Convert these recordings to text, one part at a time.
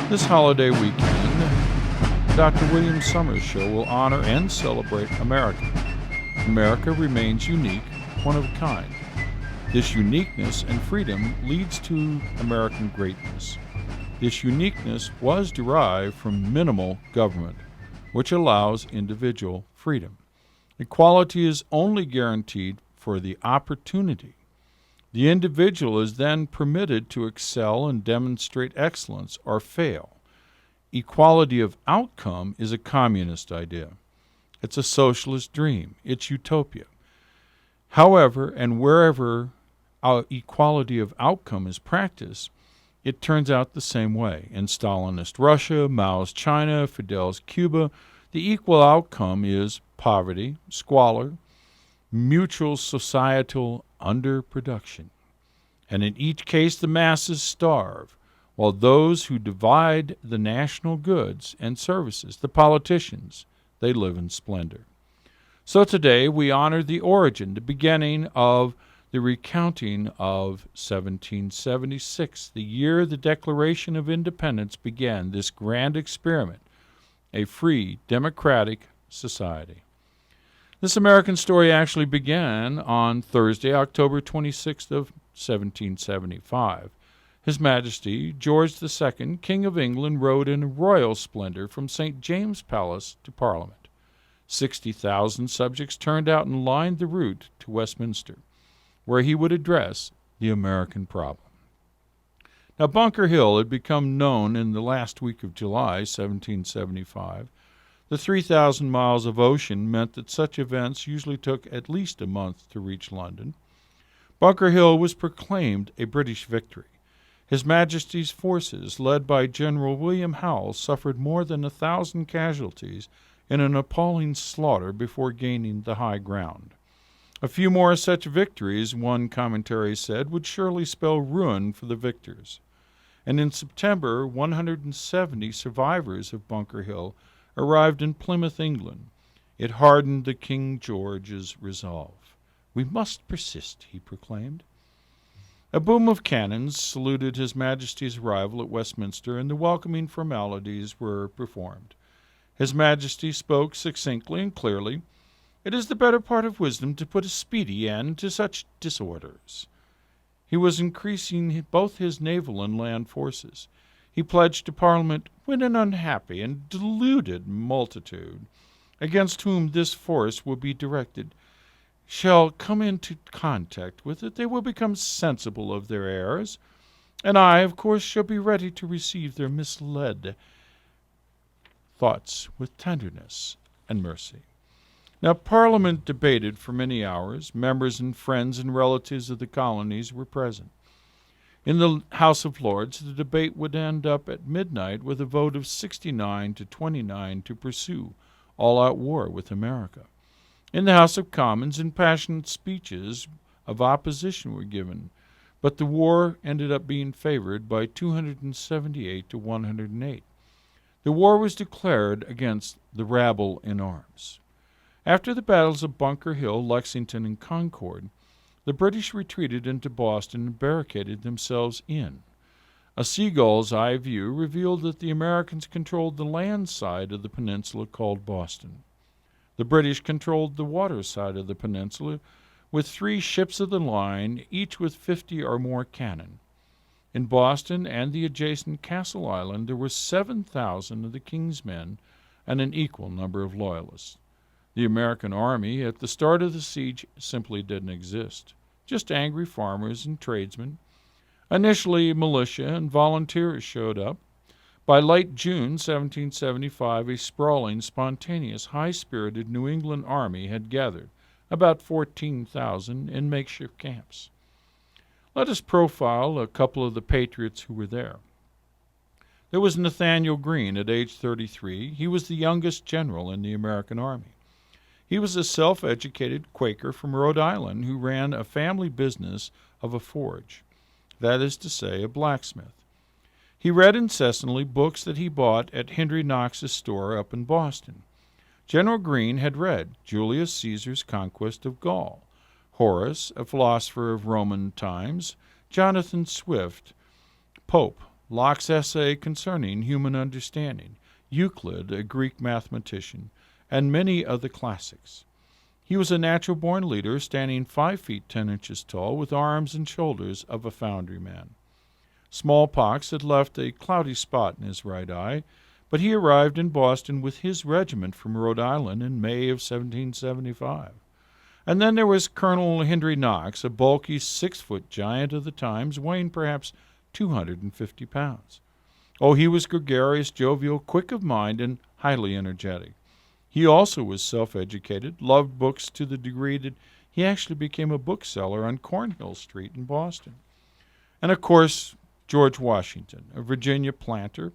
This holiday weekend, Dr. William Summers' show will honor and celebrate America. America remains unique, one of a kind. This uniqueness and freedom leads to American greatness. This uniqueness was derived from minimal government, which allows individual freedom. Equality is only guaranteed for the opportunity. The individual is then permitted to excel and demonstrate excellence or fail. Equality of outcome is a communist idea. It's a socialist dream. It's utopia. However, and wherever equality of outcome is practiced, it turns out the same way. In Stalinist Russia, Mao's China, Fidel's Cuba, the equal outcome is poverty, squalor, mutual societal underproduction. And in each case, the masses starve, while those who divide the national goods and services, the politicians, they live in splendor. So today we honor the origin, the beginning of the recounting of 1776, the year the Declaration of Independence began, this grand experiment, a free, democratic society. This American story actually began on Thursday, October 26th of 1775. His Majesty George II, King of England, rode in royal splendor from St. James's Palace to Parliament. 60,000 subjects turned out and lined the route to Westminster, where he would address the American problem. Now, Bunker Hill had become known in the last week of July, 1775. The 3,000 miles of ocean meant that such events usually took at least a month to reach London. Bunker Hill was proclaimed a British victory. His Majesty's forces, led by General William Howe, suffered more than 1,000 casualties in an appalling slaughter before gaining the high ground. A few more such victories, one commentary said, would surely spell ruin for the victors. And in September, 170 survivors of Bunker Hill arrived in Plymouth, England. It hardened the King George's resolve. "We must persist," he proclaimed. A boom of cannons saluted His Majesty's arrival at Westminster, and the welcoming formalities were performed. His Majesty spoke succinctly and clearly. "It is the better part of wisdom to put a speedy end to such disorders." He was increasing both his naval and land forces. He pledged to Parliament, "when an unhappy and deluded multitude, against whom this force will be directed, shall come into contact with it, they will become sensible of their errors, and I, of course, shall be ready to receive their misled thoughts with tenderness and mercy." Now, Parliament debated for many hours. Members and friends and relatives of the colonies were present. In the House of Lords, the debate would end up at midnight with a vote of 69 to 29 to pursue all-out war with America. In the House of Commons, impassioned speeches of opposition were given, but the war ended up being favored by 278 to 108. The war was declared against the rabble in arms. After the battles of Bunker Hill, Lexington, and Concord, the British retreated into Boston and barricaded themselves in. A seagull's eye view revealed that the Americans controlled the land side of the peninsula called Boston. The British controlled the water side of the peninsula with 3 ships of the line, each with 50 or more cannon. In Boston and the adjacent Castle Island, there were 7,000 of the King's men and an equal number of Loyalists. The American army at the start of the siege simply didn't exist. Just angry farmers and tradesmen. Initially, militia and volunteers showed up. By late June 1775, a sprawling, spontaneous, high-spirited New England army had gathered, about 14,000, in makeshift camps. Let us profile a couple of the patriots who were there. There was Nathaniel Greene at age 33. He was the youngest general in the American army. He was a self-educated Quaker from Rhode Island who ran a family business of a forge, that is to say, a blacksmith. He read incessantly books that he bought at Henry Knox's store up in Boston. General Greene had read Julius Caesar's Conquest of Gaul, Horace, a philosopher of Roman times, Jonathan Swift, Pope, Locke's essay concerning human understanding, Euclid, a Greek mathematician, and many of the classics. He was a natural-born leader, standing 5 feet 10 inches tall, with arms and shoulders of a foundryman. Smallpox had left a cloudy spot in his right eye, but he arrived in Boston with his regiment from Rhode Island in May of 1775. And then there was Colonel Henry Knox, a bulky 6-foot giant of the times, weighing perhaps 250 pounds. Oh, he was gregarious, jovial, quick of mind, and highly energetic. He also was self-educated, loved books to the degree that he actually became a bookseller on Cornhill Street in Boston. And of course, George Washington, a Virginia planter,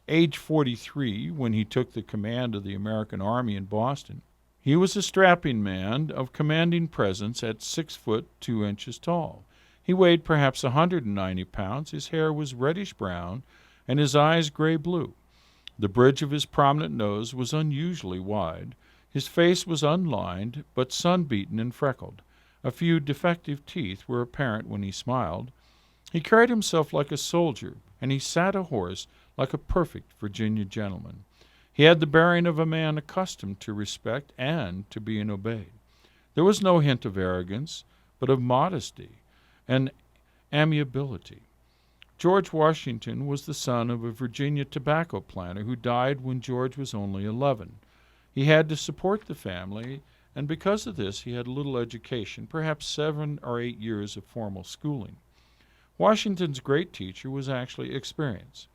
age 43 when he took the command of the American Army in Boston. He was a strapping man of commanding presence at 6 foot 2 inches tall. He weighed perhaps 190 pounds. His hair was reddish-brown, and his eyes gray-blue. The bridge of his prominent nose was unusually wide. His face was unlined, but sun-beaten and freckled. A few defective teeth were apparent when he smiled. He carried himself like a soldier, and he sat a horse like a perfect Virginia gentleman. He had the bearing of a man accustomed to respect and to being obeyed. There was no hint of arrogance, but of modesty and amiability. George Washington was the son of a Virginia tobacco planter who died when George was only 11. He had to support the family, and because of this he had little education, perhaps 7 or 8 years of formal schooling. Washington's great teacher was actually experience.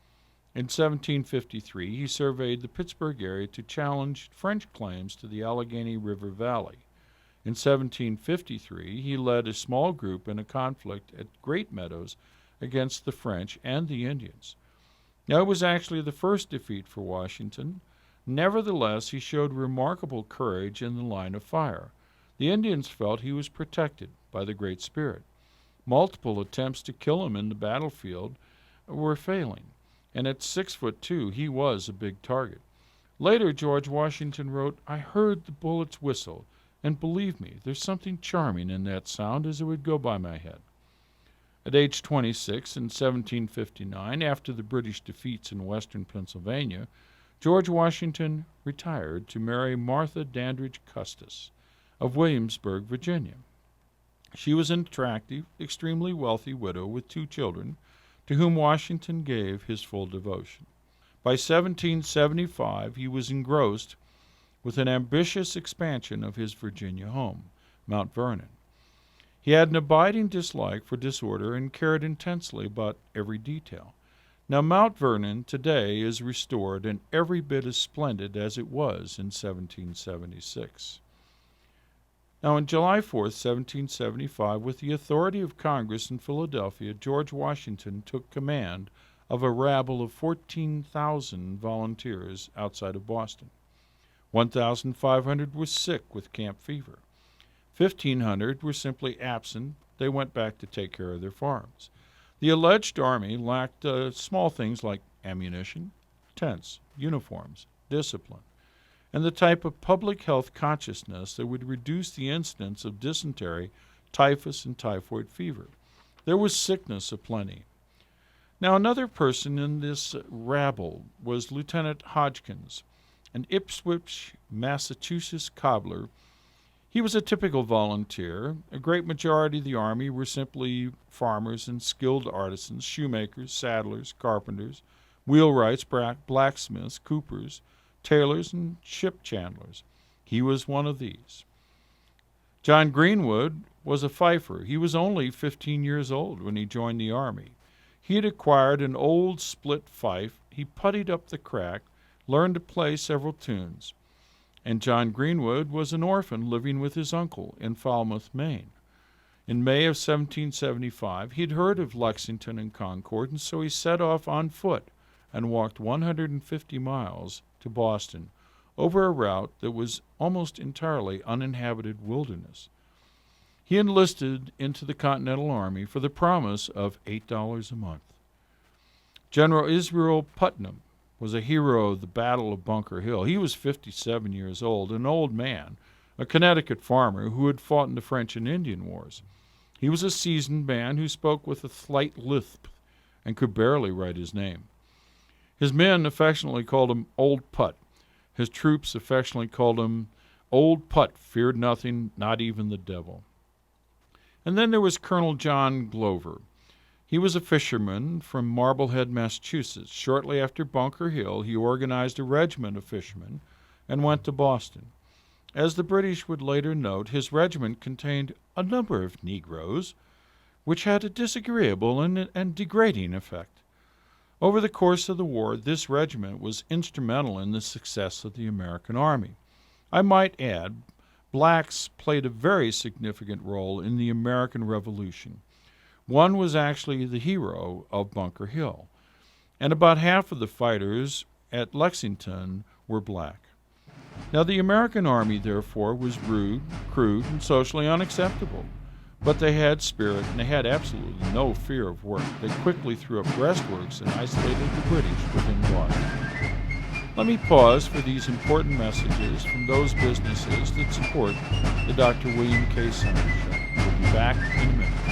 In 1753, he surveyed the Pittsburgh area to challenge French claims to the Allegheny River Valley. In 1753, he led a small group in a conflict at Great Meadows against the French and the Indians. Now, it was actually the first defeat for Washington. Nevertheless, he showed remarkable courage in the line of fire. The Indians felt he was protected by the Great Spirit. Multiple attempts to kill him in the battlefield were failing, and at 6'2", he was a big target. Later, George Washington wrote, "I heard the bullets whistle, and believe me, there's something charming in that sound as it would go by my head." At age 26, in 1759, after the British defeats in western Pennsylvania, George Washington retired to marry Martha Dandridge Custis of Williamsburg, Virginia. She was an attractive, extremely wealthy widow with 2 children, to whom Washington gave his full devotion. By 1775, he was engrossed with an ambitious expansion of his Virginia home, Mount Vernon. He had an abiding dislike for disorder and cared intensely about every detail. Now, Mount Vernon today is restored and every bit as splendid as it was in 1776. Now, on July 4th, 1775, with the authority of Congress in Philadelphia, George Washington took command of a rabble of 14,000 volunteers outside of Boston. 1,500 were sick with camp fever. 1,500 were simply absent. They went back to take care of their farms. The alleged army lacked small things like ammunition, tents, uniforms, discipline, and the type of public health consciousness that would reduce the incidence of dysentery, typhus, and typhoid fever. There was sickness aplenty. Now, another person in this rabble was Lieutenant Hodgkins, an Ipswich, Massachusetts cobbler. He was a typical volunteer. A great majority of the army were simply farmers and skilled artisans, shoemakers, saddlers, carpenters, wheelwrights, blacksmiths, coopers, tailors, and ship chandlers. He was one of these. John Greenwood was a fifer. He was only 15 years old when he joined the army. He had acquired an old split fife. He puttied up the crack, learned to play several tunes. And John Greenwood was an orphan living with his uncle in Falmouth, Maine. In May of 1775, he'd heard of Lexington and Concord, and so he set off on foot and walked 150 miles to Boston over a route that was almost entirely uninhabited wilderness. He enlisted into the Continental Army for the promise of $8 a month. General Israel Putnam was a hero of the Battle of Bunker Hill. He was 57 years old, an old man, a Connecticut farmer who had fought in the French and Indian Wars. He was a seasoned man who spoke with a slight lisp and could barely write his name. His men affectionately called him Old Put. His troops affectionately called him Old Put, feared nothing, not even the devil. And then there was Colonel John Glover. He was a fisherman from Marblehead, Massachusetts. Shortly after Bunker Hill, he organized a regiment of fishermen and went to Boston. As the British would later note, his regiment contained a number of Negroes, which had a disagreeable and degrading effect. Over the course of the war, this regiment was instrumental in the success of the American Army. I might add, blacks played a very significant role in the American Revolution. One was actually the hero of Bunker Hill, and about half of the fighters at Lexington were black. Now, the American Army, therefore, was rude, crude, and socially unacceptable. But they had spirit, and they had absolutely no fear of work. They quickly threw up breastworks and isolated the British within Boston. Let me pause for these important messages from those businesses that support the Dr. William K. Summers Show. We'll be back in a minute.